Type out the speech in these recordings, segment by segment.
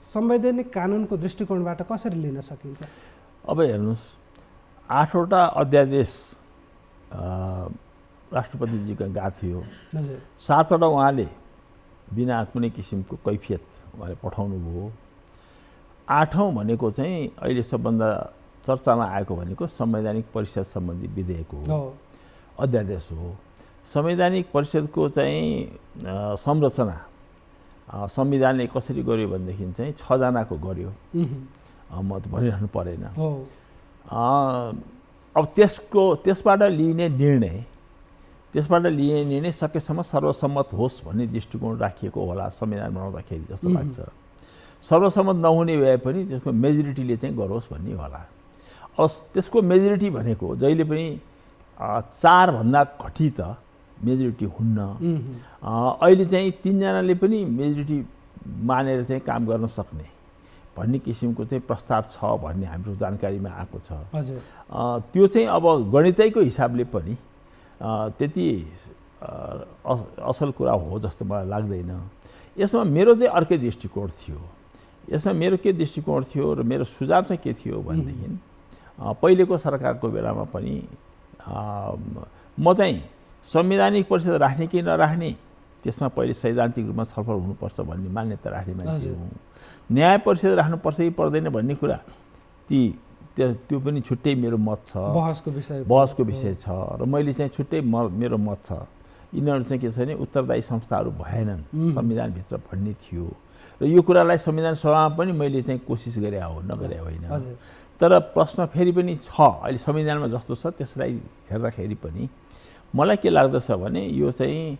संवैधानिक कानुनको दृष्टिकोणबाट कसरी लिन सकिन्छ? अब हेर्नुहोस्, 8वटा अध्यादेश राष्ट्रपतिजीका गएको थियो। 7वटा उहाँले बिना कुनै किसिमको कैफियत उहाँले पठाउनु भयो। 8औं भनेको चाहिँ अहिले सबभन्दा चर्चामा आएको भनेको संवैधानिक परिषद सम्बन्धी विधेयक हो, अध्यादेश हो। संवैधानिक परिषदको चाहिँ संरचना संविधानले कसरी गर्यो भनेदेखि चाहिँ 6 जनाको गर्यो। म त भनिराख्नु परेन। अब त्यसबाट लिने निर्णय सकेसम्म सर्वसम्मत होस् भन्ने दृष्टिकोण राखिएको होला संविधान बनाउँदाखेरि जस्तो लाग्छ। सर्वसम्मत नहुने भए पनि त्यसको मेजोरिटीले चाहिँ गरोस् भन्ने होला। अब त्यसको मेजोरिटी भनेको जहिले पनि 4 भन्दा घटी त मेजोरिटी हुन्न। अहिले चाहिँ 3 जनाले पनि मेजोरिटी मानेर चाहिँ काम गर्न सक्ने भन्ने किसिमको चाहिँ प्रस्ताव छ भन्ने हाम्रो जानकारीमा आएको छ। त्यो चाहिँ अब गणितैको हिसाबले पनि त्यति असल कुरा हो जस्तो मलाई लाग्दैन। यसमा मेरो चाहिँ अर्कै दृष्टिकोण थियो। र मेरो सुझाव चाहिँ के थियो भनेदेखि पहिलेको सरकारको बेलामा पनि म चाहिँ संवैधानिक परिषद राख्ने कि नराख्ने त्यसमा पहिले सैद्धान्तिक रूपमा छलफल हुनुपर्छ भन्ने मान्यता राख्ने मान्छे हुँ। न्याय परिषद राख्नुपर्छ कि पर्दैन भन्ने कुरा त्यो पनि छुट्टै मेरो मत छ, बहसको विषय छ। र मैले चाहिँ छुट्टै मेरो मत छ। यिनीहरू चाहिँ के छ भने उत्तरदायी संस्थाहरू भएनन् संविधानभित्र भन्ने थियो। र यो कुरालाई संविधान सभामा पनि मैले चाहिँ कोसिस गरे होइन। तर प्रश्न फेरि पनि छ, अहिले संविधानमा जस्तो छ त्यसलाई हेर्दाखेरि पनि मलाई के लाग्दछ भने यो चाहिँ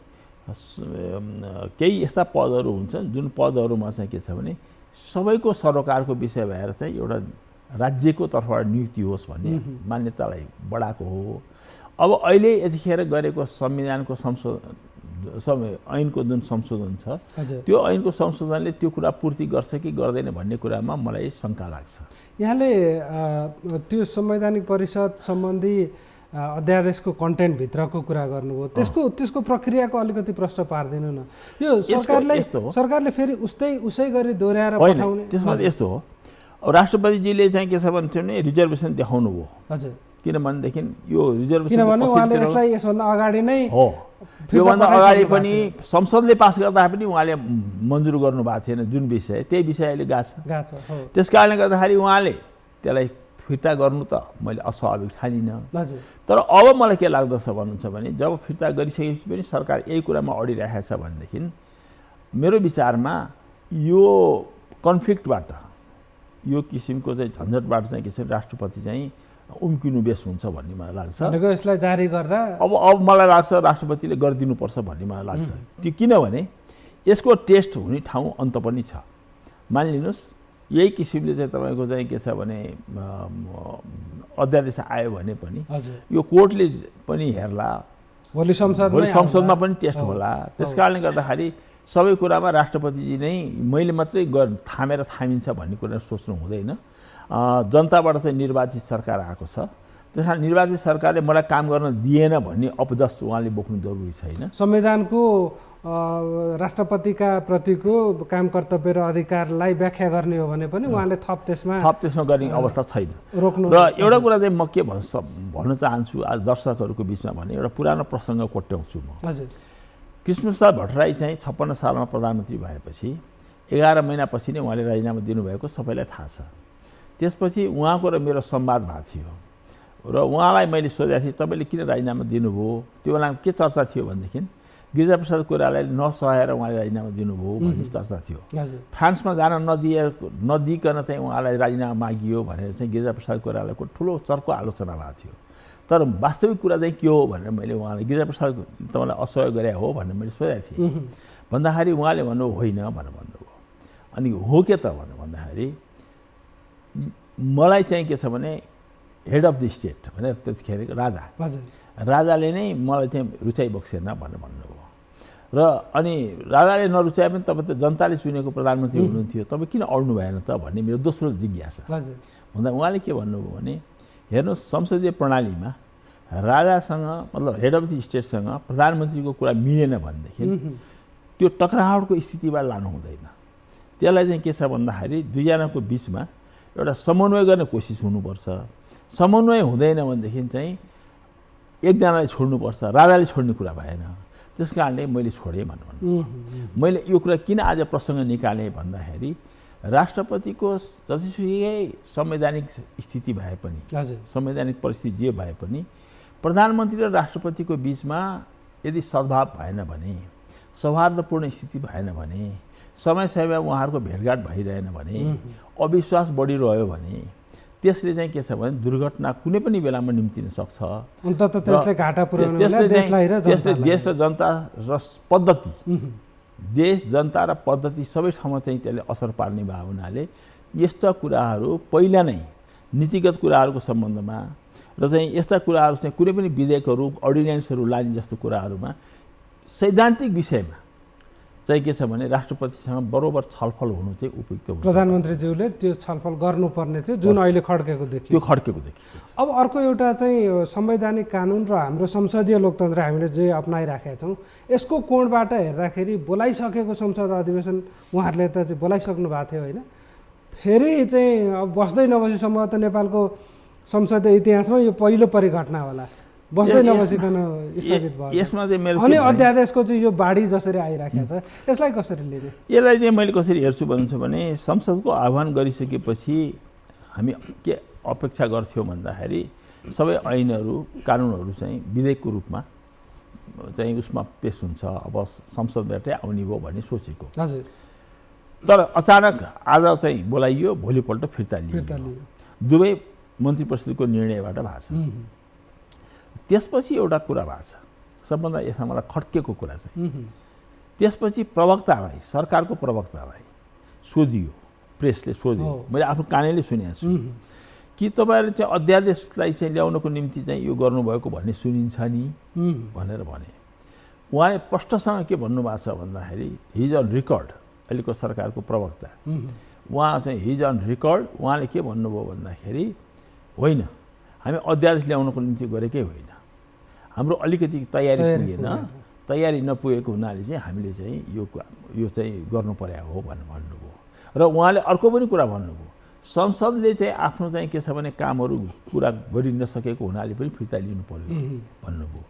केही यस्ता पदहरू हुन्छन् जुन पदहरूमा चाहिँ के छ भने सबैको सरोकारको विषय भएर चाहिँ एउटा राज्यको तर्फबाट नियुक्ति होस् भन्ने मान्यतालाई बढाएको हो। अब अहिले यतिखेर गरेको संविधानको ऐनको जुन संशोधन छ त्यो ऐनको संशोधनले त्यो कुरा पूर्ति गर्छ कि गर्दैन भन्ने कुरामा मलाई शङ्का लाग्छ। यहाँले त्यो संवैधानिक परिषद सम्बन्धी अध्यादेशको कन्टेन्ट भित्रको कुरा गर्नुभयो। त्यसको प्रक्रियाको अलिकति प्रश्न पार्दिनु न। यो सरकारले फेरि उसै गरी दोहोऱ्याएर पठाउने? त्यसमा यस्तो हो, राष्ट्रपतिजीले चाहिँ के छ भने रिजर्भेसन देखाउनु भयो। हजुर, किनभनेदेखि यो रिजर्भेसन किनभने उहाँले यसलाई यसभन्दा अगाडि नै योभन्दा अगाडि पनि संसदले पास गर्दा पनि उहाँले मन्जुर गर्नुभएको थिएन जुन विषय, त्यही विषय अहिले गएको छ। त्यस कारणले गर्दाखेरि उहाँले त्यसलाई फिर्ता गर्नु त मैले अस्वाभाविक ठानिनँ। तर अब मलाई के लाग्दछ भन्नुहुन्छ भने जब फिर्ता गरिसकेपछि पनि सरकार यही कुरामा अडिरहेको छ भनेदेखि मेरो विचारमा यो कन्फ्लिक्टबाट, यो किसिमको चाहिँ झन्झटबाट चाहिँ के छ राष्ट्रपति चाहिँ उम्किनु बेस हुन्छ भन्ने मलाई लाग्छ। यसलाई जारी गर्दा अब मलाई लाग्छ राष्ट्रपतिले गरिदिनुपर्छ भन्ने मलाई लाग्छ। त्यो किनभने यसको टेस्ट हुने ठाउँ अन्त पनि छ। मानिलिनुहोस् यही किसिमले चाहिँ तपाईँको चाहिँ के छ भने अध्यादेश आयो भने पनि यो कोर्टले पनि हेर्ला, भोलि संसदमा पनि टेस्ट होला। त्यस कारणले गर्दाखेरि सबै कुरामा राष्ट्रपतिजी नै मैले मात्रै थामिन्छ भन्ने कुरा सोच्नु हुँदैन। जनताबाट चाहिँ निर्वाचित सरकार आएको छ, त्यस कारण निर्वाचित सरकारले मलाई काम गर्न दिएन भन्ने अपजस उहाँले बोक्नु जरुरी छैन। संविधानको राष्ट्रपतिका प्रतिको काम कर्तव्य र अधिकारलाई व्याख्या गर्ने हो भने पनि उहाँले थप त्यसमा गर्ने अवस्था छैन। रोक्नु। र एउटा कुरा चाहिँ म के भन्न चाहन्छु आज दर्शकहरूको बिचमा भने एउटा पुरानो प्रसङ्ग कोट्याउँछु म। हजुर, कृष्णप्रसाद भट्टराई चाहिँ 56 सालमा प्रधानमन्त्री भएपछि 11 महिनापछि नै उहाँले राजीनामा दिनुभएको सबैलाई थाहा छ। त्यसपछि उहाँको र मेरो संवाद भएको थियो र उहाँलाई मैले सोधेको थिएँ तपाईँले किन राजीनामा दिनुभयो। त्यो बेला के चर्चा थियो भनेदेखि गिरिजाप्रसाद कोइरालाले नसहाएर उहाँले राजीनामा दिनुभयो भन्ने चर्चा थियो। फ्रान्समा जान नदिइकन चाहिँ उहाँलाई राजीनामा मागियो भनेर चाहिँ गिरिजाप्रसाद कोइरालाको ठुलो चर्को आलोचना भएको थियो। तर वास्तविक कुरा चाहिँ के हो भनेर मैले उहाँलाई गिरिजाप्रसाद तपाईँलाई असहयोग गरे हो भनेर मैले सोधेको थिएँ। भन्दाखेरि उहाँले भन्नुभयो होइन भनेर भन्नुभयो। अनि हो के त भनेर भन्दाखेरि मलाई चाहिँ के छ भने हेड अफ द स्टेट भनेर त्यतिखेर राजाले नै मलाई चाहिँ रुचाइ बक्सेन भनेर भन्नुभयो। र अनि राजाले नरुचाए पनि तपाईँ त जनताले चुनेको प्रधानमन्त्री हुनुहुन्थ्यो, तपाईँ किन अड्नु भएन त भन्ने मेरो दोस्रो जिज्ञासा। भन्दा उहाँले के भन्नुभयो भने हेर्नुहोस् संसदीय प्रणालीमा राजासँग मतलब हेड अफ द स्टेटसँग प्रधानमन्त्रीको कुरा मिलेन भनेदेखि त्यो टकरावटको स्थितिबाट लानु हुँदैन। त्यसलाई चाहिँ के छ भन्दाखेरि दुईजनाको बिचमा एउटा समन्वय गर्ने कोसिस हुनुपर्छ। समन्वय हुँदैन भनेदेखि चाहिँ एकजनाले छोड्नुपर्छ, राजाले छोड्ने कुरा भएन। त्यस कारणले मैले छोडेँ भन्नु। मैले यो कुरा किन आज प्रसङ्ग निकालेँ भन्दाखेरि राष्ट्रपतिको जतिसुकै संवैधानिक स्थिति भए पनि, संवैधानिक परिस्थिति जे भए पनि, प्रधानमन्त्री र राष्ट्रपतिको बिचमा यदि सद्भाव भएन भने, सौहार्दपूर्ण स्थिति भएन भने, समय समयमा उहाँहरूको भेटघाट भइरहेन भने, अविश्वास बढिरह्यो भने त्यसले चाहिँ के छ भने दुर्घटना कुनै पनि बेलामा निम्तिन सक्छ। त्यसले घाटा पुर्याउनलाई त्यसले देश र जनता र पद्धति, देश जनता र पद्धति सबै ठाउँमा चाहिँ त्यसले असर पार्ने भएको हुनाले यस्ता कुराहरू पहिला नै नीतिगत कुराहरूको सम्बन्धमा र चाहिँ यस्ता कुराहरू चाहिँ कुनै पनि विधेयकहरू, अर्डिनेन्सहरू लाने जस्तो कुराहरूमा सैद्धान्तिक विषयमा चाहिँ के छ भने राष्ट्रपतिसँग बरोबर छलफल हुनु चाहिँ उपयुक्त हुन्छ। प्रधानमन्त्रीज्यूले त्यो छलफल गर्नुपर्ने थियो, जुन अहिले खड्केको देखियो। त्यो खड्केको देखियो। अब अर्को एउटा चाहिँ संवैधानिक कानुन र हाम्रो संसदीय लोकतन्त्र हामीले जे अपनाइराखेका छौँ, यसको कोणबाट हेर्दाखेरि बोलाइसकेको संसद अधिवेशन उहाँहरूले त चाहिँ बोलाइसक्नु भएको थियो होइन, फेरि चाहिँ अब बस्दै नबसी सम्भवतः नेपालको संसदीय इतिहासमा यो पहिलो परिघटना होला, बस्दै नबसिकन स्थगित भयो। यसमा चाहिँ मेरो अनि अध्यादेशको चाहिँ यो बाढी जसरी आइराखेको छ यसलाई कसरी लिने? यसलाई चाहिँ मैले कसरी हेर्छु भन्छु भने संसदको आह्वान गरिसकेपछि हामी के अपेक्षा गर्थ्यौँ भन्दाखेरि सबै ऐनहरू, कानुनहरू चाहिँ विधेयकको रूपमा चाहिँ उसमा पेश हुन्छ, अब संसदबाटै आउने भयो भन्ने सोचेको। हजुर। तर अचानक आज चाहिँ बोलाइयो, भोलिपल्ट फिर्ता लियो। दुवै मन्त्री परिषदको निर्णयबाट भएको छ। त्यसपछि एउटा कुरा भएको छ, सबभन्दा यसमा मलाई खड्केको कुरा चाहिँ त्यसपछि प्रवक्तालाई, सरकारको प्रवक्तालाई सोधियो, प्रेसले सोध्यो, मैले आफ्नो कानैले सुनेको छु कि तपाईँहरूले चाहिँ अध्यादेशलाई चाहिँ ल्याउनको निम्ति चाहिँ यो गर्नुभएको भन्ने सुनिन्छ नि भनेर भने। उहाँले प्रष्टसँग के भन्नुभएको छ भन्दाखेरि हिज अन रेकर्ड, अहिलेको सरकारको प्रवक्ता उहाँ चाहिँ हिज अन रेकर्ड उहाँले के भन्नुभयो भन्दाखेरि होइन, हामी अध्यादेश ल्याउनको निम्ति गरेकै होइन, हाम्रो अलिकति तयारी पुगेन, तयारी नपुगेको हुनाले चाहिँ हामीले चाहिँ यो चाहिँ गर्नु पर्यो हो भनेर भन्नुभयो। र उहाँले अर्को पनि कुरा भन्नुभयो, संसदले चाहिँ आफ्नो चाहिँ के छ भने कामहरू पुरा गरि नसकेको हुनाले पनि फिर्ता लिनु पर्यो भन्नुभयो।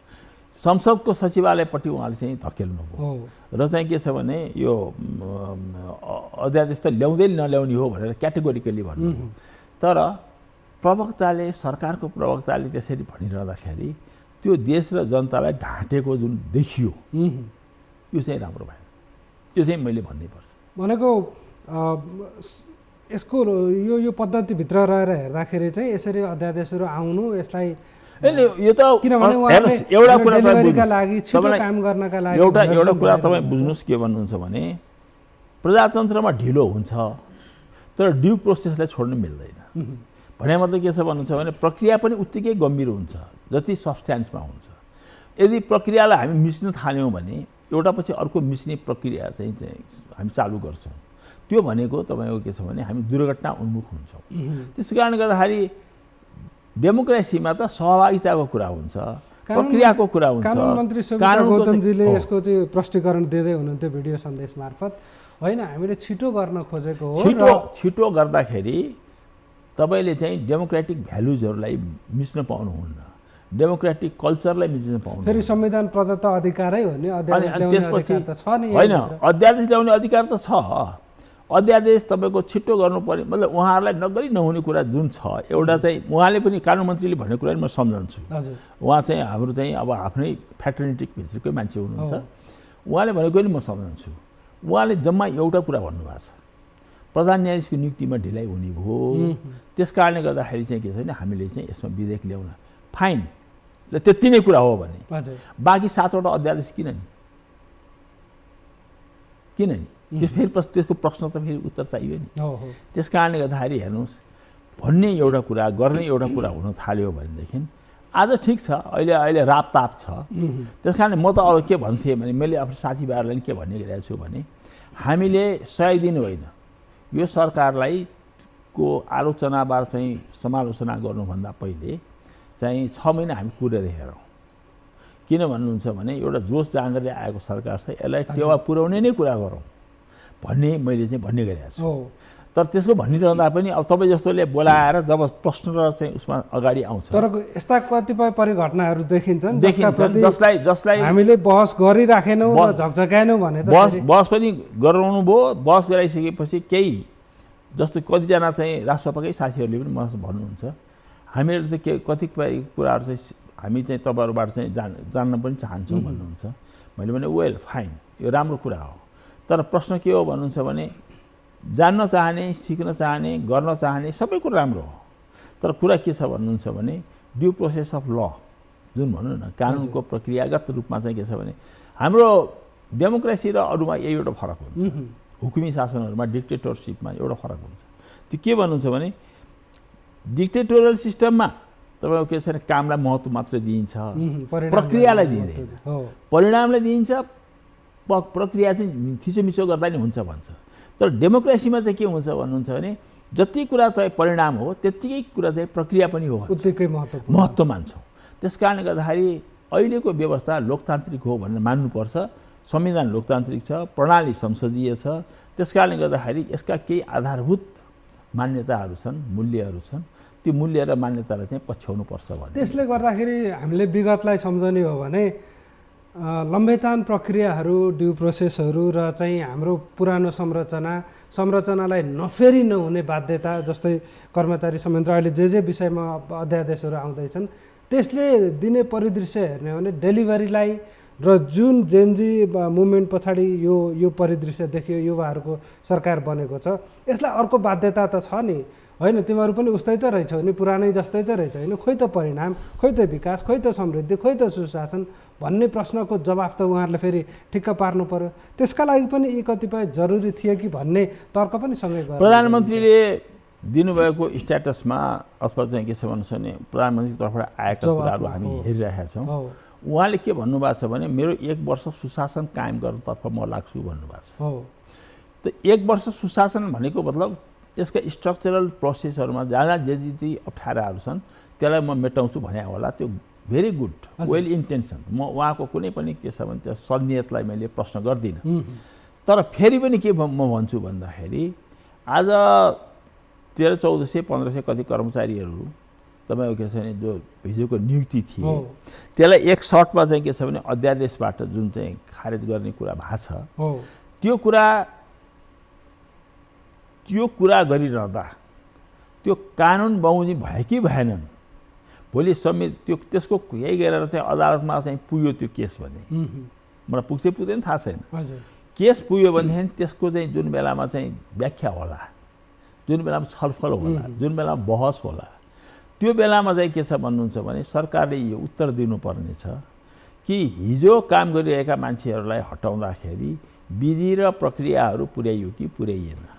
संसदको सचिवालयपट्टि उहाँले चाहिँ धकेल्नुभयो र चाहिँ के छ भने यो अध्यादेश त ल्याउँदै नल्याउने हो भनेर क्याटेगोरिकली भन्नुभयो। तर प्रवक्ताले, सरकारको प्रवक्ताले त्यसरी भनिरहँदाखेरि त्यो देश र जनतालाई ढाँटेको जुन देखियो यो चाहिँ राम्रो भएन। त्यो चाहिँ मैले भन्नैपर्छ। भनेको यसको यो पद्धतिभित्र रहेर हेर्दाखेरि चाहिँ यसरी अध्यादेशहरू आउनु, यसलाई यो त किनभने एउटा कुरा डेलिभरीका लागि, छिटो काम गर्नका लागि एउटा कुरा तपाईँ बुझ्नुहोस् के भन्नुहुन्छ भने प्रजातन्त्रमा ढिलो हुन्छ तर ड्यु प्रोसेसलाई छोड्नु मिल्दैन। भने मतलब के छ भन्नुहुन्छ भने प्रक्रिया पनि उत्तिकै गम्भीर हुन्छ जति सब्सट्यान्समा हुन्छ। यदि प्रक्रियालाई हामी मिच्न थाल्यौँ भने एउटा पछि अर्को मिच्ने प्रक्रिया चाहिँ हामी चालु गर्छौँ। त्यो भनेको तपाईँको के छ भने हामी दुर्घटना उन्मुख हुन्छौँ। त्यस कारणले गर्दाखेरि डेमोक्रेसीमा त सहभागिताको कुरा हुन्छ, प्रक्रियाको कुरा हुन्छ। कानुन मन्त्री सुब्रत गौतमजीले यसको चाहिँ प्रष्टीकरण दिँदै हुनुहुन्थ्यो भिडियो सन्देश मार्फत, होइन हामीले छिटो गर्न खोजेको हो। छिटो गर्दाखेरि तपाईँले चाहिँ डेमोक्रेटिक भ्यालुजहरूलाई मिच्न पाउनुहुन्न, डेमोक्रेटिक कल्चरलाई मिच्न पाउनु। फेरि संविधान प्रदत्त अधिकारै हो नि, अध्यादेश ल्याउने अधिकार त छ नि। होइन, अध्यादेश ल्याउने अधिकार त छ। अध्यादेश तपाईँको छिटो गर्नु पर्ने मतलब उहाँहरूलाई नगरी नहुने कुरा जुन छ एउटा चाहिँ उहाँले पनि कानुन मन्त्रीले भनेको कुरा म सम्झन्छु। उहाँ चाहिँ हाम्रो चाहिँ अब आफ्नै फ्याटर्निटिक भित्रकै मान्छे हुनुहुन्छ, उहाँले भनेको नि म सम्झन्छु। उहाँले जम्मा एउटा कुरा भन्नुभएको छ, प्रधान न्यायाधीशको नियुक्तिमा ढिलाइ हुने भयो, त्यस कारणले गर्दाखेरि चाहिँ के छ भने हामीले चाहिँ यसमा विधेयक ल्याउन फाइन ल त्यति नै कुरा हो भने बाँकी 7वटा अध्यादेश किन नि त्यो फेरि त्यसको प्रश्न त फेरि उत्तर चाहियो नि। त्यस कारणले गर्दाखेरि हेर्नुहोस् भन्ने एउटा कुरा गर्ने एउटा कुरा हुन थाल्यो भनेदेखि आज ठिक छ, अहिले रापताप छ। त्यस कारणले म त अब के भन्थेँ भने मैले आफ्नो साथीभाइहरूलाई के भन्ने गरेको छु भने हामीले 100 दिन होइन यो सरकारलाई को आलोचनाबार चाहिँ समालोचना गर्नुभन्दा पहिले चाहिँ 6 महिना हामी कुरेर हेरौँ। किन भन्नुहुन्छ भने एउटा जोस जाँगरले आएको सरकार छ, यसलाई टेवा पुर्याउने नै कुरा गरौँ। भन्ने मैले चाहिँ भन्ने गरेको छु। तर त्यसको भनिरहँदा पनि अब तपाईँ जस्तोले बोलाएर जब प्रश्न र चाहिँ उसमा अगाडि आउँछ, तर यस्ता कतिपय परिघटनाहरू देखिन्छन् जसलाई हामीले बहस गरिराखेनौँ र झकझकाएनौँ भने त बहस पनि गराउनु भयो। बहस गराइसकेपछि केही जस्तो कतिजना चाहिँ राष्ट्रसभाकै साथीहरूले पनि मलाई भन्नुहुन्छ हामीहरू त के कतिपय कुराहरू चाहिँ हामी चाहिँ तपाईँहरूबाट चाहिँ जान्न पनि चाहन्छौँ भन्नुहुन्छ। मैले भने वेल फाइन, यो राम्रो कुरा हो। तर प्रश्न के हो भन्नुहुन्छ भने जान्न चाहने, सिक्न चाहने, गर्न चाहने सबै कुरा राम्रो हो। तर कुरा के छ भन्नुहुन्छ भने ड्यु प्रोसेस अफ ल जुन भनौँ न कानुनको प्रक्रियागत रूपमा चाहिँ के छ भने हाम्रो डेमोक्रेसी र अरूमा यही एउटा फरक हुन्छ। हुकुमी शासनहरूमा डिक्टेटरसिपमा एउटा फरक हुन्छ। त्यो के भन्नुहुन्छ भने डिक्टेटोरियल सिस्टममा तपाईँको के छ भने कामलाई महत्त्व मात्र दिइन्छ, प्रक्रियालाई दिँदैन, परिणामलाई दिइन्छ, प्रक्रिया चाहिँ थिचोमिचो गर्दा नि हुन्छ भन्छ। तर डेमोक्रेसीमा चाहिँ के हुन्छ भन्नुहुन्छ भने जति कुरा चाहिँ परिणाम हो त्यत्तिकै कुरा चाहिँ प्रक्रिया पनि हो, उत्तिकै महत्त्व मान्छौँ। त्यस कारणले गर्दाखेरि अहिलेको व्यवस्था लोकतान्त्रिक हो भनेर मान्नुपर्छ। संविधान लोकतान्त्रिक छ, प्रणाली संसदीय छ। त्यस कारणले गर्दाखेरि यसका केही आधारभूत मान्यताहरू छन्, मूल्यहरू छन्। त्यो मूल्य र मान्यतालाई चाहिँ पछ्याउनुपर्छ भने त्यसले गर्दाखेरि हामीले विगतलाई सम्झने हो भने लम्बेतान प्रक्रियाहरू, ड्यु प्रोसेसहरू र चाहिँ हाम्रो पुरानो संरचनालाई नफेरी नहुने बाध्यता, जस्तै कर्मचारी संयन्त्र अहिले जे विषयमा अध्यादेशहरू आउँदैछन् त्यसले दिने परिदृश्य हेर्ने हो भने डेलिभरीलाई र जुन जेनजी मुभमेन्ट पछाडि यो परिदृश्य देखियो, युवाहरूको सरकार बनेको छ, यसलाई अर्को बाध्यता त छ नि, होइन तिमीहरू पनि उस्तै त रहेछौ नि, पुरानै जस्तै त रहेछ होइन, खोइ त परिणाम, खोइ त विकास, खोइ त समृद्धि, खोइ त सुशासन भन्ने प्रश्नको जवाफ त उहाँहरूले फेरि ठिक्क पार्नु पर्यो। त्यसका लागि पनि यी कतिपय जरुरी थिए कि भन्ने तर्क पनि सँगै गर्नु। प्रधानमन्त्रीले दिनुभएको स्ट्याटसमा अथवा चाहिँ के छ भन्नुहोस् भने प्रधानमन्त्रीको तर्फबाट आएका कुराहरू हामी हेरिरहेका छौँ। उहाँले के भन्नुभएको छ भने मेरो 1 वर्ष सुशासन कायम गर्नतर्फ म लाग्छु भन्नुभएको छ। त 1 वर्ष सुशासन भनेको मतलब यसका स्ट्रक्चरल प्रोसेसहरूमा जहाँ जति अप्ठ्याराहरू छन् त्यसलाई म मेटाउँछु भने होला। त्यो भेरी गुड, वेल इन्टेन्सन। म उहाँको कुनै पनि के छ भने त्यो सनियतलाई मैले प्रश्न गर्दिनँ। तर फेरि पनि के म भन्छु भन्दाखेरि आज 1300-1400 1500 कति कर्मचारीहरू तपाईँको के छ भने जो हिजोको नियुक्ति थिए त्यसलाई एक सर्टमा चाहिँ के छ भने अध्यादेशबाट जुन चाहिँ खारेज गर्ने कुरा भएको छ, त्यो कुरा गरिरहँदा त्यो कानुन बमोजिम भयो कि भएनन्, भोलि त्यसको यही गरेर चाहिँ अदालतमा चाहिँ पुग्यो त्यो केस भने मलाई पुग्दैन थाहा छैन। केस पुग्यो भनेदेखि त्यसको चाहिँ जुन बेलामा चाहिँ व्याख्या होला, जुन बेलामा छलफल होला, जुन बेलामा बहस होला, त्यो बेलामा चाहिँ के छ भन्नुहुन्छ भने सरकारले यो उत्तर दिनुपर्ने छ कि हिजो काम गरिरहेका मान्छेहरूलाई हटाउँदाखेरि विधि र प्रक्रियाहरू पुर्याइयो कि पुर्याइएन।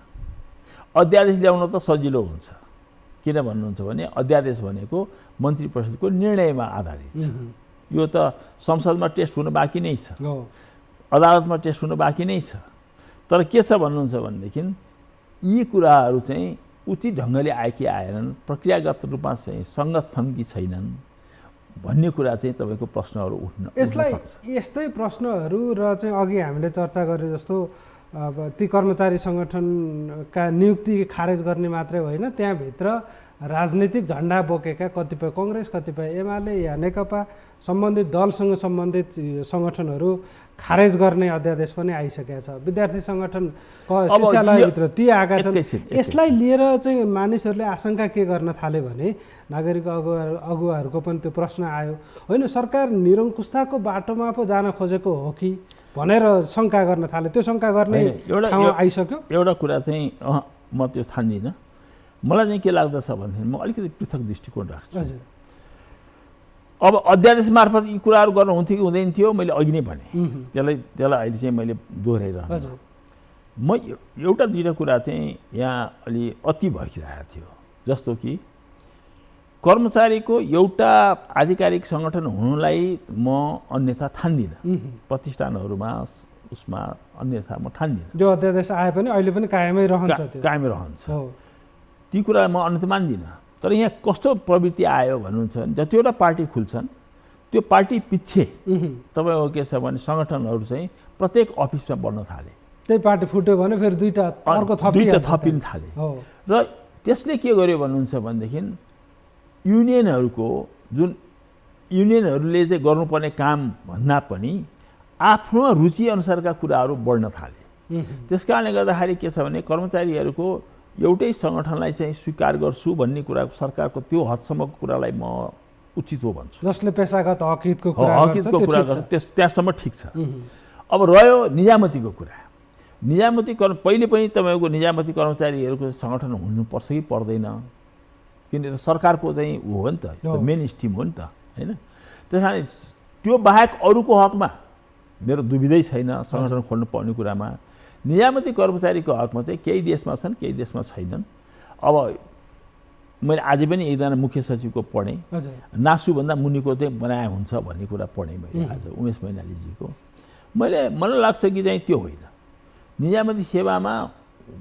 अध्यादेश ल्याउन त सजिलो हुन्छ, किन भन्नुहुन्छ भने अध्यादेश भनेको मन्त्री परिषदको निर्णयमा आधारित छ। यो त संसदमा टेस्ट हुन बाँकी नै छ, अदालतमा टेस्ट हुन बाँकी नै छ। तर के छ भन्नुहुन्छ भनेदेखि यी कुराहरू चाहिँ उचित ढङ्गले आए कि आएनन्, प्रक्रियागत रूपमा चाहिँ सङ्गत छन् कि छैनन् भन्ने कुरा चाहिँ तपाईँको प्रश्नहरू उठ्न सक्छ। यस्तै प्रश्नहरू र चाहिँ अघि हामीले चर्चा गरे जस्तो अब ती कर्मचारी सङ्गठनका नियुक्ति खारेज गर्ने मात्रै होइन, त्यहाँभित्र राजनीतिक झन्डा बोकेका कतिपय कङ्ग्रेस, कतिपय एमाले या नेकपा सम्बन्धित दलसँग सम्बन्धित सङ्गठनहरू खारेज गर्ने अध्यादेश पनि आइसकेका छ। विद्यार्थी सङ्गठन शिक्षालयभित्र ती आएका छन्। यसलाई लिएर चाहिँ मानिसहरूले आशंका के गर्न थाले भने नागरिक अगुवाहरूको पनि त्यो प्रश्न आयो, होइन सरकार निरङ्कुशताको बाटोमा पो जान खोजेको हो कि भनेर शङ्का गर्न थाले। त्यो शङ्का गर्ने ठाउँ आइसक्यो। एउटा कुरा चाहिँ म त्यो ठान्दिनँ। मलाई चाहिँ के लाग्दछ भनेदेखि म अलिकति पृथक दृष्टिकोण राख्छु। अब अध्यादेश मार्फत यी कुराहरू गर्नु हुन्थ्यो कि हुँदैन थियो, मैले अघि नै भने त्यसलाई अहिले चाहिँ मैले दोहोऱ्याइरहेको। म एउटा दुईवटा कुरा चाहिँ यहाँ अलि अति भइरहेको थियो, जस्तो कि कर्मचारीको एउटा आधिकारिक सङ्गठन हुनुलाई म अन्यथा ठान्दिनँ। प्रतिष्ठानहरूमा उसमा अन्यथा म ठान्दिनँ। जो अध्यादेश आए पनि अहिले पनि कायमै रहन्छ। ती कुरा म अन्यथा मान्दिनँ। तर यहाँ कस्तो प्रवृत्ति आयो भन्नुहुन्छ भने जतिवटा पार्टी खुल्छन् त्यो पार्टी पछि तपाईँको के छ भने सङ्गठनहरू चाहिँ प्रत्येक अफिसमा बढ्न थाले। त्यही पार्टी फुट्यो भने फेरि दुईटा थपिन थाले र त्यसले के गर्यो भन्नुहुन्छ भनेदेखि युनियनहरूको जुन युनियनहरूले चाहिँ गर्नुपर्ने काम भन्दा पनि आफ्नो रुचि अनुसारका कुराहरू बढ्न थाले। त्यस कारणले गर्दाखेरि के छ भने कर्मचारीहरूको एउटै सङ्गठनलाई चाहिँ स्वीकार गर्छु भन्ने कुराको सरकारको त्यो हदसम्मको कुरालाई म उचित हो भन्छु। जसले पेशागत हकितको कुरा गर्छ त्यहाँसम्म ठिक छ। अब रह्यो निजामतीको कुरा, निजामती पहिले पनि तपाईँको निजामती कर्मचारीहरूको सङ्गठन हुनुपर्छ कि पर्दैन, किनभने सरकारको चाहिँ हो नि त, मेन स्ट्रिम हो नि त होइन। त्यस कारण त्यो बाहेक अरूको हकमा मेरो दुविधै छैन सङ्गठन खोल्नु पर्ने कुरामा। निजामती कर्मचारीको हकमा चाहिँ केही देशमा छन् केही देशमा छैनन्। अब मैले आज पनि एकजना मुख्य सचिवको पढेँ, नासुभन्दा मुनिको चाहिँ बनाए हुन्छ भन्ने कुरा पढेँ मैले आज उमेश मैनालीजीको। मलाई लाग्छ कि चाहिँ त्यो होइन, निजामती सेवामा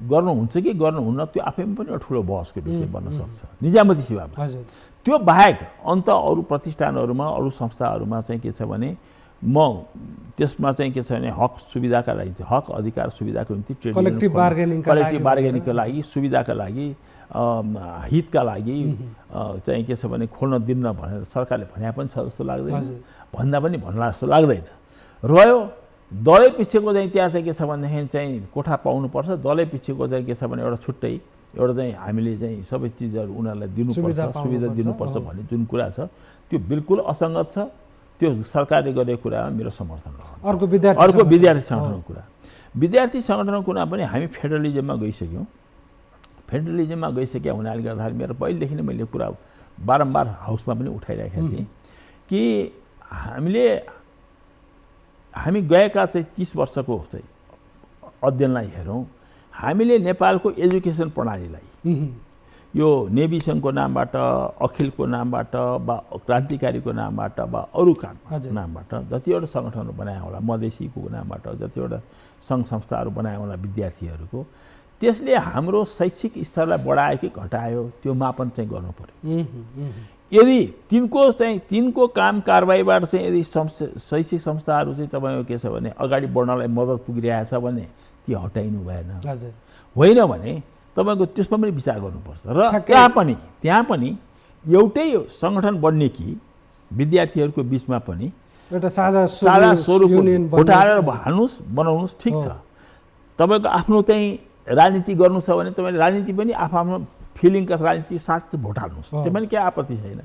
गर्नुहुन्छ कि गर्नुहुन्न त्यो आफैमा पनि ठुलो बहसको विषय बन्न सक्छ निजामती सेवामा। त्यो बाहेक अन्त अरू प्रतिष्ठानहरूमा अरू संस्थाहरूमा चाहिँ के छ भने म त्यसमा चाहिँ के छ भने हक सुविधाका लागि हक अधिकार सुविधाको निम्ति कलेक्टिभ बार्गेनिङको लागि सुविधाका लागि हितका लागि चाहिँ के छ भने खोल्न दिन्न भनेर सरकारले भने पनि छ जस्तो लाग्दैन, भन्दा पनि भन्ला जस्तो लाग्दैन। रह्यो दलै पछिको चाहिँ त्यहाँ चाहिँ के छ भनेदेखि चाहिँ कोठा पाउनुपर्छ, दलै पछिको चाहिँ के छ भने एउटा छुट्टै एउटा चाहिँ हामीले चाहिँ सबै चिजहरू उनीहरूलाई दिनुपर्छ, सुविधा दिनुपर्छ भन्ने जुन कुरा छ त्यो बिल्कुल असङ्गत छ। त्यो सरकारले गरेको कुरामा मेरो समर्थन रहन्छ। अर्को विद्यार्थी सङ्गठनको कुरा, विद्यार्थी सङ्गठनको कुरा पनि हामी फेडरलिजममा गइसक्यौँ। फेडरलिजममा गइसक्यो हुनाले गर्दाखेरि मेरो पहिलेदेखि नै मैले कुरा बारम्बार हाउसमा पनि उठाइरहेका थिएँ कि हामी गएका चाहिँ 30 वर्षको चाहिँ अध्ययनलाई हेरौँ, हामीले नेपालको एजुकेसन प्रणालीलाई यो नेभी सङ्घको नामबाट, अखिलको नामबाट वा क्रान्तिकारीको नामबाट वा अरू नामबाट जतिवटा सङ्गठनहरू बनायो होला, मधेसीको नामबाट जतिवटा सङ्घ संस्थाहरू बनायो होला विद्यार्थीहरूको, त्यसले हाम्रो शैक्षिक स्तरलाई बढायो कि घटायो त्यो मापन चाहिँ गर्नु पर्यो। यदि तिनको काम कारबाहीबाट चाहिँ यदि शैक्षिक संस्थाहरू चाहिँ तपाईँको के छ भने अगाडि बढ्नलाई मद्दत पुगिरहेछ भने ती हटाइनु भएन, होइन भने तपाईँको त्यसमा पनि विचार गर्नुपर्छ। र त्यहाँ पनि एउटै सङ्गठन बन्ने कि विद्यार्थीहरूको बिचमा पनि एउटा साझा स्वरूप उठाएर हाल्नुहोस्, बनाउनुहोस्, ठिक छ। तपाईँको आफ्नो चाहिँ राजनीति गर्नु छ भने तपाईँले राजनीति पनि आफ्नो फिलिङका राजनीति साथ भोट हाल्नुहोस्, त्यो पनि केही आपत्ति छैन।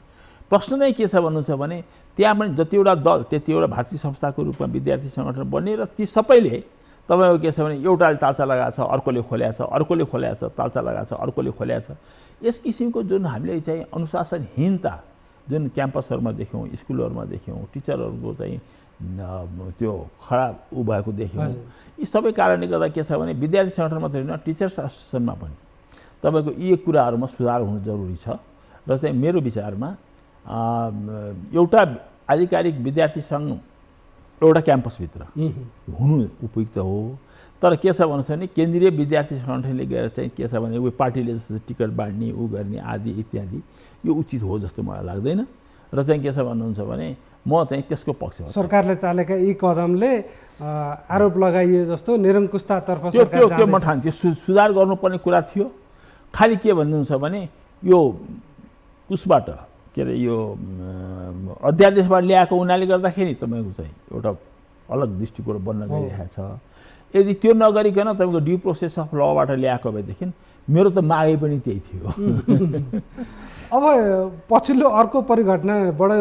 प्रश्न चाहिँ के छ भन्नुहुन्छ भने त्यहाँ पनि जतिवटा दल त्यतिवटा भातृ संस्थाको रूपमा विद्यार्थी सङ्गठन बन्ने र ती सबैले तपाईँको के छ भने एउटाले तालचा लगाएको छ, अर्कोले खोलेको छ, अर्कोले खोलेको छ, तालचा लगाएको छ, अर्कोले खोलेको छ। यस किसिमको जुन हामीले चाहिँ अनुशासनहीनता जुन क्याम्पसहरूमा देख्यौँ, स्कुलहरूमा देख्यौँ, टिचरहरूको चाहिँ त्यो खराब भएको देख्यौँ, यी सबै कारणले गर्दा के छ भने विद्यार्थी सङ्गठन मात्रै होइन टिचर्स एसोसिएसनमा पनि तपाईँको यी कुराहरूमा सुधार हुनु जरुरी छ। र चाहिँ मेरो विचारमा एउटा आधिकारिक विद्यार्थी सङ्घ एउटा क्याम्पसभित्र हुनु उपयुक्त हो। तर के छ भन्नुहोस् भने केन्द्रीय विद्यार्थी सङ्गठनले गएर चाहिँ के छ भने पार्टीले जस्तो टिकट बाँड्ने गर्ने आदि इत्यादि यो उचित हो जस्तो मलाई लाग्दैन। र चाहिँ के छ भन्नुहुन्छ भने म चाहिँ त्यसको पक्षमा सरकारले चालेका यी कदमले आरोप लगाइए जस्तो निरङ्कुशतातर्फ त्यो म ठान्छु सुधार गर्नुपर्ने कुरा थियो। खालि के भन्नुहुन्छ भने यो उसबाट के अरे यो अध्यादेशबाट ल्याएको हुनाले गर्दाखेरि तपाईँको चाहिँ एउटा अलग दृष्टिकोण बन्न गइरहेको छ। यदि त्यो नगरिकन तपाईँको ड्यु प्रोसेस अफ लबाट ल्याएको भएदेखि मेरो त मागै पनि त्यही थियो। अब पछिल्लो अर्को परिघटना बडो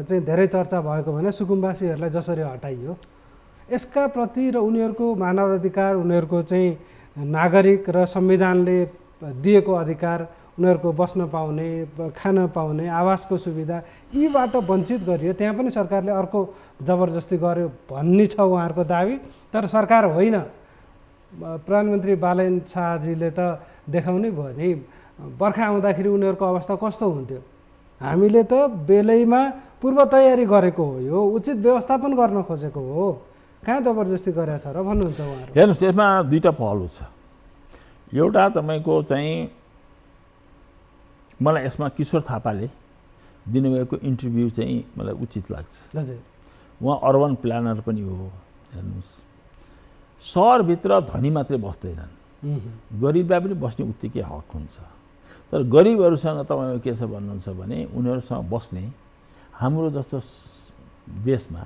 चाहिँ धेरै चर्चा भएको भने सुकुम्बासीहरूलाई जसरी हटाइयो यसका प्रति र उनीहरूको मानवाधिकार, उनीहरूको चाहिँ नागरिक र संविधानले दिएको अधिकार, उनीहरूको बस्न पाउने, खान पाउने, आवासको सुविधा यीबाट वञ्चित गरियो। त्यहाँ पनि सरकारले अर्को जबरजस्ती गर्यो भन्ने छ उहाँहरूको दाबी। तर सरकार होइन, प्रधानमन्त्री बालेन शाहजीले त देखाउनै भयो नि बर्खा आउँदाखेरि उनीहरूको अवस्था कस्तो हुन्थ्यो। हामीले त बेलैमा पूर्व तयारी गरेको हो, यो उचित व्यवस्थापन गर्न खोजेको हो, कहाँ जबरजस्ती गरेछ र भन्नुहुन्छ उहाँहरू। हेर्नुहोस् यसमा दुईवटा पहलु छ। एउटा तपाईँको चाहिँ मलाई यसमा किशोर थापाले दिनुभएको इन्टरभ्यू चाहिँ मलाई उचित लाग्छ। हजुर, उहाँ अर्बन प्लानर पनि हो। हेर्नुहोस् सहरभित्र धनी मात्रै बस्दैनन्, गरिबलाई पनि बस्ने उत्तिकै हक हुन्छ। तर गरिबहरूसँग तपाईँको के छ भन्नुहुन्छ भने उनीहरूसँग बस्ने हाम्रो जस्तो देशमा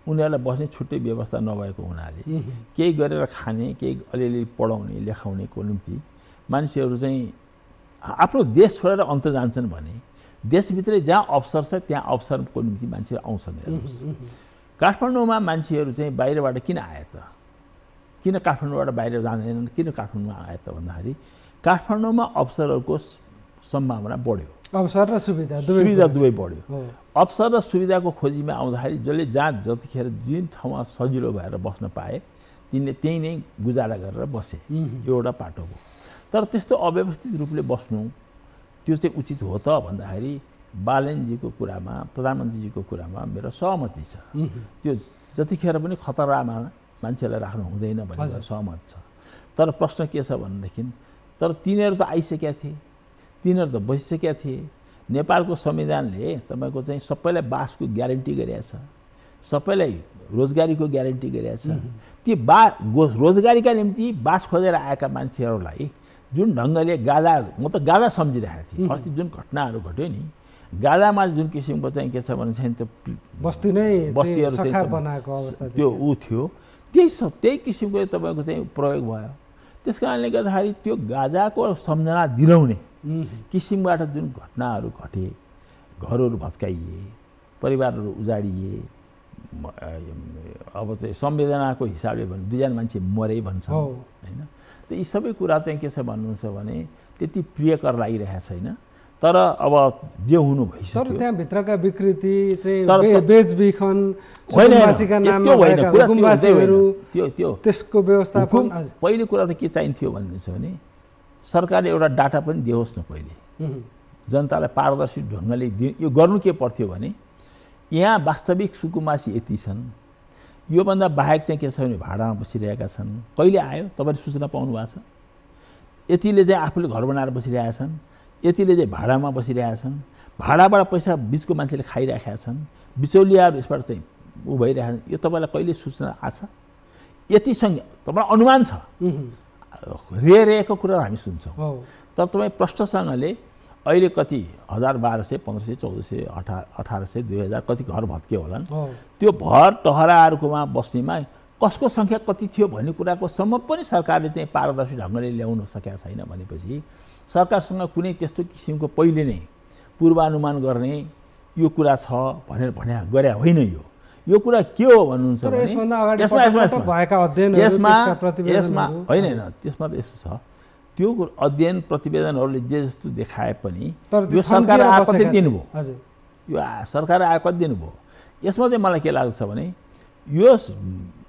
उनीहरूलाई बस्ने छुट्टै व्यवस्था नभएको हुनाले केही गरेर खाने, केही अलिअलि पढाउने लेखाउनेको निम्ति मान्छेहरू चाहिँ आफ्नो देश छोडेर अन्त जान्छन् भने देशभित्रै जहाँ अवसर छ त्यहाँ अवसरको निम्ति मान्छेहरू आउँछन्। हेर्नुहोस्, काठमाडौँमा मान्छेहरू चाहिँ बाहिरबाट किन आए त? किन काठमाडौँबाट बाहिर जाँदैनन्? किन काठमाडौँमा आए त भन्दाखेरि काठमाडौँमा अवसरहरूको सम्भावना बढ्यो, अवसर र सुविधा दुवै बढ्यो। अवसर र सुविधाको खोजीमा आउँदाखेरि जसले जहाँ जतिखेर जुन ठाउँमा सजिलो भएर बस्न पाए तिनले त्यही नै गुजारा गरेर बसे, एउटा पाटो हो। तर त्यस्तो अव्यवस्थित रूपले बस्नु त्यो चाहिँ उचित हो त भन्दाखेरि बालनजीको कुरामा, प्रधानमन्त्रीजीको कुरामा मेरो सहमति छ। त्यो जतिखेर पनि खतरामा मान्छेलाई राख्नु हुँदैन भनेर सहमत छ। तर प्रश्न के छ भनेदेखि तर तिनीहरू त आइसकेका थिए, तिनीहरू त बसिसकेका थिए। नेपालको संविधानले तपाईँको चाहिँ सबैलाई बासको ग्यारेन्टी गरेको छ, सबैलाई रोजगारीको ग्यारेन्टी गरेको छ। ती रोजगारीका निम्ति बास खोजेर आएका मान्छेहरूलाई जुन ढङ्गले गाजा, म त गाजा सम्झिरहेको थिएँ। अस्ति जुन घटनाहरू घट्यो नि, गाजामा जुन किसिमको चाहिँ के छ भने चाहिँ त्यो बस्तीहरू त्यो ऊ थियो, त्यही किसिमको तपाईँको चाहिँ प्रयोग भयो। त्यस कारणले गर्दाखेरि त्यो गाजाको सम्झना दिलाउने किसिमबाट जुन घटनाहरू घटे, घरहरू भत्काइए, परिवारहरू उजाडिए, अब चाहिँ संवेदनाको हिसाबले भने 2 जना मान्छे मरे भन्छ होइन। त यी सबै कुरा चाहिँ के छ भन्नुहुन्छ भने त्यति प्रियकर लागिरहेको छैन। तर अब जे हुनु भइसक्यो। तर त्यहाँभित्रका विकृति चाहिँ बेचबिखन सुकुम्बासीका नाममा भएका गुम्बासीहरू त्यो त्यसको व्यवस्थापन। पहिलो कुरा त के चाहिन्थ्यो भन्नुहुन्छ भने सरकारले एउटा डाटा पनि दियोस् न पहिले, जनतालाई पारदर्शी ढङ्गले यो गर्नु के पर्थ्यो भने यहाँ वास्तविक सुकुम्बासी यति छन्, योभन्दा बाहेक चाहिँ के छ भने भाडामा बसिरहेका छन्, कहिले आयो तपाईँले सूचना पाउनु भएको छ? यतिले चाहिँ आफूले घर बनाएर बसिरहेका छन्, यतिले चाहिँ भाडामा बसिरहेका छन्, भाडाबाट पैसा बिचको मान्छेले खाइरहेका छन्, बिचौलियाहरू यसबाट चाहिँ ऊ भइरहेका छन्। यो तपाईँलाई कहिले सूचना आछ? यतिसँग तपाईँलाई अनुमान छ, रेको कुरा हामी सुन्छौँ। तर तपाईँ प्रष्टसँगले अहिले कति 1000, 1200, 1500, 1400, 1800, 2000 कति घर भत्कियो होलान्, त्यो भर टहराहरूकोमा बस्नेमा कसको सङ्ख्या कति थियो भन्ने कुराको सम्म पनि सरकारले चाहिँ पारदर्शी ढङ्गले ल्याउन सकेका छैन भनेपछि सरकारसँग कुनै त्यस्तो किसिमको पहिले नै पूर्वानुमान गर्ने यो कुरा छ भनेर गरे होइन। यो कुरा के हो भन्नुहुन्छ भने यसमा होइन, त्यसमा त यस्तो छ, त्यो अध्ययन प्रतिवेदनहरूले जे जस्तो देखाए पनि यो सरकार आएको कति दिन भयो, यो सरकार आएको कति दिन भयो। यसमा चाहिँ मलाई के लाग्छ भने यो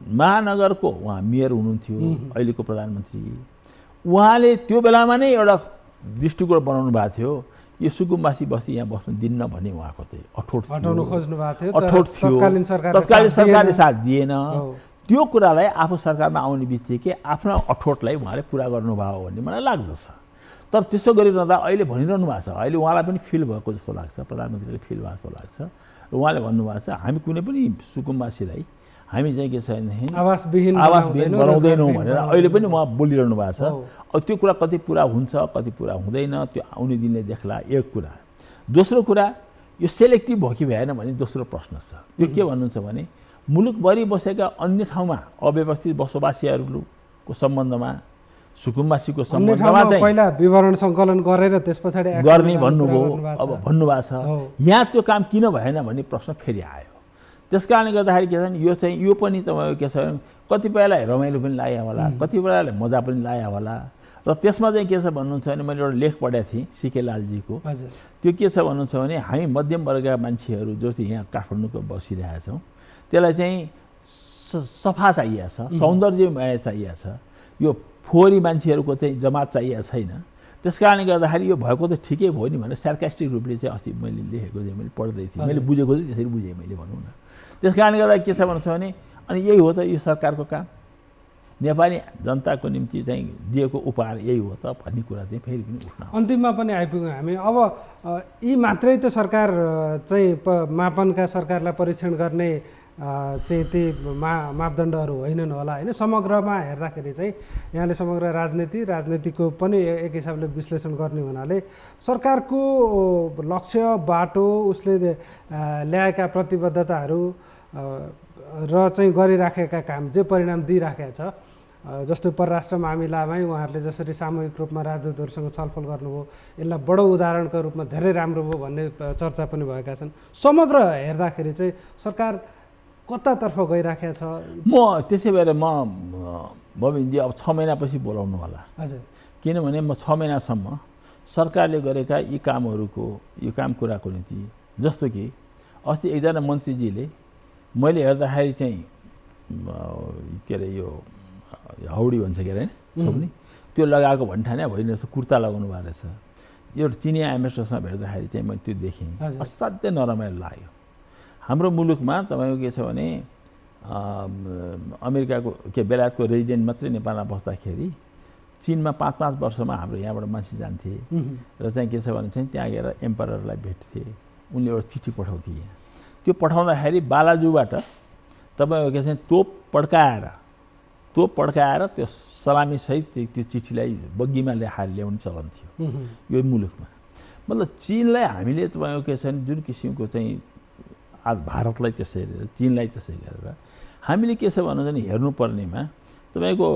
महानगरको उहाँ मेयर हुनुहुन्थ्यो अहिलेको प्रधानमन्त्री, उहाँले त्यो बेलामा नै एउटा दृष्टिकोण बनाउनु भएको थियो यो सुकुम्बासी बस्ती यहाँ बस्नु दिन्न भन्ने उहाँको चाहिँ अठोट थियो। तत्कालीन सरकारले साथ दिएन। त्यो कुरालाई आफू सरकारमा आउने बित्तिकै आफ्नो अठोटलाई उहाँले पुरा गर्नुभयो भन्ने मलाई लाग्दछ। तर त्यसो गरिरहँदा अहिले भनिरहनु भएको छ, अहिले उहाँलाई पनि फिल भएको जस्तो लाग्छ, प्रधानमन्त्रीले फिल भएको जस्तो लाग्छ र उहाँले भन्नुभएको छ हामी कुनै पनि सुकुम्बासीलाई हामी चाहिँ के छ भनेदेखि आवासविहीन बनाउँदैनौँ भनेर अहिले पनि उहाँ बोलिरहनु भएको छ। अब त्यो कुरा कति पुरा हुन्छ कति पुरा हुँदैन त्यो आउने दिनले देख्ला, एक कुरा। दोस्रो कुरा यो सेलेक्टिभ हो कि भएन भने दोस्रो प्रश्न छ। त्यो के भन्नुहुन्छ भने मुलुकभरि बसेका अन्य ठाउँमा अव्यवस्थित बसोबासीहरूको सम्बन्धमा सुकुम्बासीको सम्बन्धमा चाहिँ पहिला विवरण सङ्कलन गरेर त्यस पछाडि गर्ने भन्नुभयो। अब भन्नुभएको छ यहाँ त्यो काम किन भएन भन्ने प्रश्न फेरि आयो। त्यस कारणले गर्दाखेरि के छ भने यो पनि तपाईँको के छ भने कतिपयलाई रमाइलो पनि लाग्यो होला, कतिपयलाई मजा पनि लाग्यो होला। र त्यसमा चाहिँ के छ भन्नुहुन्छ भने मैले एउटा लेख पढेको थिएँ सिके लालजीको। त्यो के छ भन्नुहुन्छ भने हामी मध्यम वर्गका मान्छेहरू जो चाहिँ यहाँ काठमाडौँको बसिरहेका छौँ त्यसलाई चाहिँ सफा चाहिएको छ, सौन्दर्यमय चाहिएको छ, यो फोहोरी मान्छेहरूको चाहिँ जमात चाहिएको छैन। त्यस कारणले गर्दाखेरि यो भएको त ठिकै भयो नि भनेर सार्कास्टिक रूपले चाहिँ अस्ति मैले लेखेको चाहिँ मैले पढ्दै थिएँ, मैले बुझेको चाहिँ त्यसरी बुझेँ मैले भनौँ न। त्यस कारणले गर्दा के छ भन्छ भने अनि यही हो त यो सरकारको काम, नेपाली जनताको निम्ति चाहिँ दिएको उपहार यही हो त भन्ने कुरा चाहिँ फेरि पनि उठ्न अन्तिममा पनि आइपुग्यौँ हामी। अब यी मात्रै त सरकार चाहिँ मापनका सरकारलाई परीक्षण गर्ने चाहिँ ती मापदण्डहरू होइनन् होला होइन। समग्रमा हेर्दाखेरि चाहिँ यहाँले समग्र राजनीतिको पनि एक हिसाबले विश्लेषण गर्ने हुनाले सरकारको लक्ष्य बाटो उसले ल्याएका प्रतिबद्धताहरू र चाहिँ गरिराखेका काम जे परिणाम दिइराखेका छ, जस्तो परराष्ट्र मामिलामै उहाँहरूले जसरी सामूहिक रूपमा राजदूतहरूसँग छलफल गर्नुभयो, यसलाई बडो उदाहरणको रूपमा धेरै राम्रो भयो भन्ने चर्चा पनि भएका छन्। समग्र हेर्दाखेरि चाहिँ सरकार कतातर्फ गइराखेको छ? त्यसै भएर बबिनजी अब 6 महिनापछि बोलाउनु होला। हजुर, किनभने म 6 महिनासम्म सरकारले गरेका यी काम कुराको निम्ति, जस्तो कि अस्ति एकजना मन्त्रीजीले मैले हेर्दाखेरि चाहिँ के अरे यो हाउडी भन्छ के अरे छोप्नी त्यो लगाएको भन्ठाने होइन, रहेछ कुर्ता लगाउनु भएको रहेछ। यो चिनिया एम्बेसडरसँग भेट्दाखेरि चाहिँ मैले त्यो देखेँ, असाध्यै नरमाइलो लाग्यो। हाम्रो मुलुकमा तपाईँको के छ भने अमेरिकाको बेलायतको रेजिडेन्ट मात्रै नेपालमा बस्दाखेरि चीनमा 5-5 वर्षमा हाम्रो यहाँबाट मान्छे जान्थे र चाहिँ के छ भने चाहिँ त्यहाँ गएर एम्पररलाई भेट्थे, उनले एउटा चिठी पठाउँथे। त्यो पठाउँदाखेरि बालाजुबाट तपाईँको के छ तोप पड्काएर त्यो सलामीसहित त्यो चिठीलाई बग्गीमा ल्याउने चलन थियो यो मुलुकमा। मतलब चीनलाई हामीले तपाईँको के छ भने जुन किसिमको चाहिँ आज भारतलाई त्यसै गरेर चीनलाई त्यसै गरेर हामीले के छ भन्नु भने हेर्नुपर्नेमा तपाईँको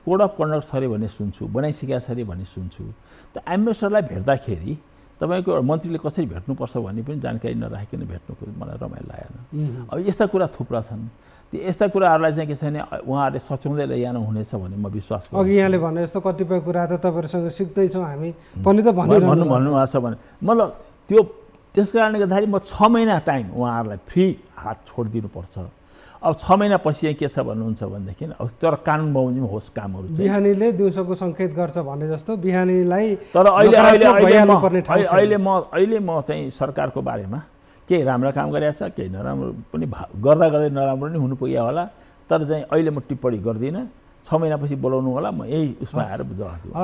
कोड अफ कन्डक्ट छ अरे भन्ने सुन्छु, बनाइसकेका छ अरे भन्ने सुन्छु। त एम्बेसडरलाई भेट्दाखेरि तपाईँको मन्त्रीले कसरी भेट्नुपर्छ भन्ने पनि जानकारी नराखिकन भेट्नुको मलाई रमाइलो लागेन। अब यस्ता कुरा थुप्रा छन्। त्यो यस्ता कुराहरूलाई चाहिँ के छ भने उहाँहरूले सच्याउँदै ल्याउनु हुनेछ भन्ने म विश्वास गर्छु। अघि यहाँले भने जस्तो कतिपय कुरा त तपाईँहरूसँग सिक्दैछौँ हामी पनि त भन्नुभएको छ भने मतलब त्यस कारणले गर्दाखेरि म 6 महिना टाइम उहाँहरूलाई फ्री हात छोडिदिनुपर्छ। अब 6 महिनापछि चाहिँ के छ भन्नुहुन्छ भनेदेखि अब तर कानुन बमोजिम होस् कामहरू चाहिँ बिहानीले दिउँसोको सङ्केत गर्छ भने जस्तो बिहानीलाई तर अहिले म चाहिँ सरकारको बारेमा केही राम्रो काम गरेको छ, केही नराम्रो पनि गर्दा नराम्रो पनि हुनु पुग्यो होला, तर चाहिँ अहिले म टिप्पणी गर्दिनँ। 6 महिनापछि बोलाउनु होला, म यही उसमा आएर जवाफ दिन्छु।